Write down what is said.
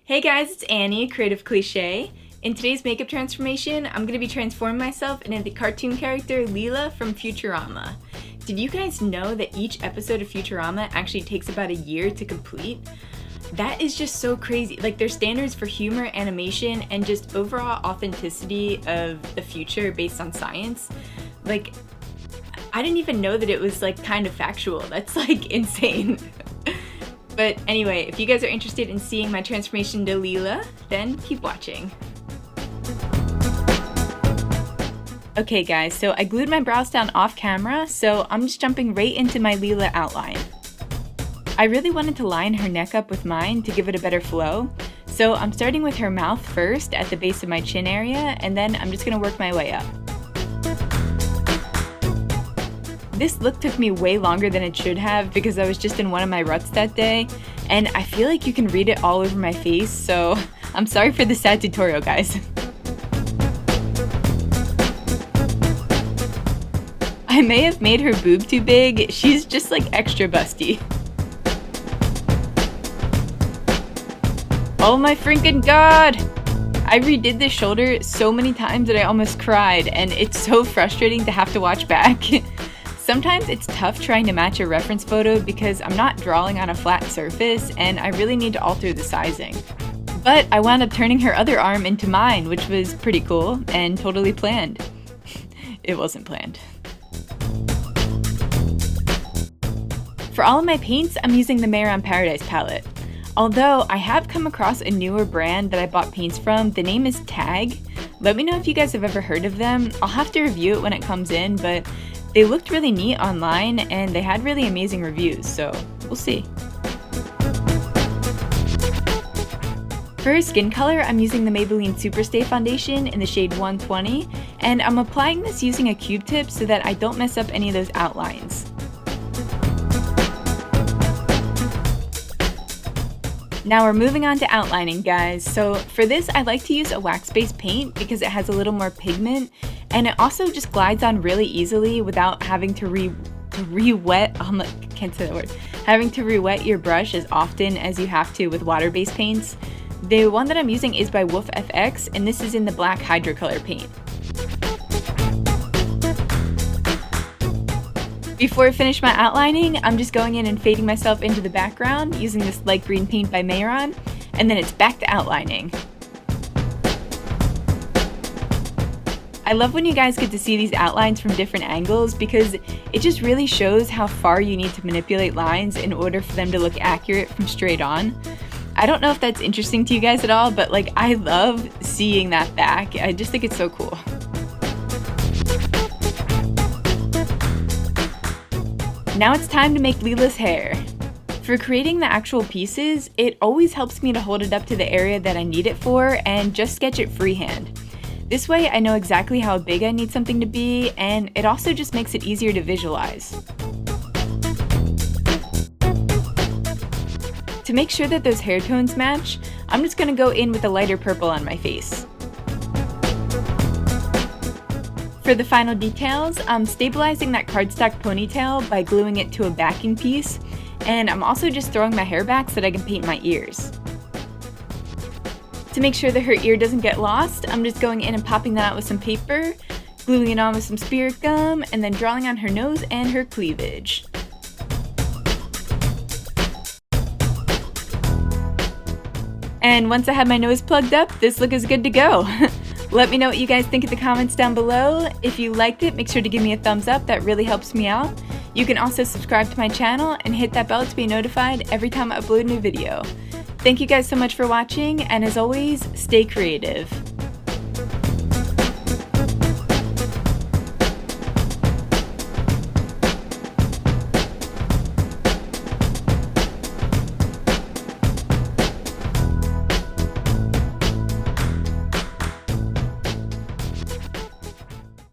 Hey guys, it's Annie, Creative.Cliche. In today's makeup transformation, I'm going to be transforming myself into the cartoon character Leela from Futurama. Did you guys know that each episode of Futurama actually takes about a year to complete? That is just so crazy. Like, their standards for humor, animation, and just overall authenticity of the future based on science. Like, I didn't even know that it was like kind of factual. That's like insane. But anyway, if you guys are interested in seeing my transformation to Leela, then keep watching. Okay guys, so I glued my brows down off camera, so I'm just jumping right into my Leela outline. I really wanted to line her neck up with mine to give it a better flow, so I'm starting with her mouth first at the base of my chin area, and then I'm just gonna work my way up. This look took me way longer than it should have because I was just in one of my ruts that day, and I feel like you can read it all over my face, so I'm sorry for the sad tutorial, guys. I may have made her boob too big. She's just like extra busty. Oh my freaking god! I redid this shoulder so many times that I almost cried, and it's so frustrating to have to watch back. Sometimes it's tough trying to match a reference photo because I'm not drawing on a flat surface and I really need to alter the sizing. But I wound up turning her other arm into mine, which was pretty cool and totally planned. It wasn't planned. For all of my paints, I'm using the Mehren Paradise palette. Although I have come across a newer brand that I bought paints from, the name is Tag. Let me know if you guys have ever heard of them. I'll have to review it when it comes in, but they looked really neat online and they had really amazing reviews, so we'll see. For her skin color, I'm using the Maybelline Superstay foundation in the shade 120, and I'm applying this using a Q-tip so that I don't mess up any of those outlines. Now we're moving on to outlining, guys. So for this, I like to use a wax-based paint because it has a little more pigment, and it also just glides on really easily without having to re-wet. Can't say that word. Having to re-wet your brush as often as you have to with water-based paints. The one that I'm using is by Wolf FX, and this is in the black hydrocolor paint. Before I finish my outlining, I'm just going in and fading myself into the background using this light green paint by Mehren, and then it's back to outlining. I love when you guys get to see these outlines from different angles because it just really shows how far you need to manipulate lines in order for them to look accurate from straight on. I don't know if that's interesting to you guys at all, but like, I love seeing that back. I just think it's so cool. Now it's time to make Leela's hair. For creating the actual pieces, it always helps me to hold it up to the area that I need it for and just sketch it freehand. This way I know exactly how big I need something to be, and it also just makes it easier to visualize. To make sure that those hair tones match, I'm just going to go in with a lighter purple on my face. For the final details, I'm stabilizing that cardstock ponytail by gluing it to a backing piece, and I'm also just throwing my hair back so that I can paint my ears. To make sure that her ear doesn't get lost, I'm just going in and popping that out with some paper, gluing it on with some spirit gum, and then drawing on her nose and her cleavage. And once I have my nose plugged up, this look is good to go. Let me know what you guys think in the comments down below. If you liked it, make sure to give me a thumbs up. That really helps me out. You can also subscribe to my channel and hit that bell to be notified every time I upload a new video. Thank you guys so much for watching, and as always, stay creative.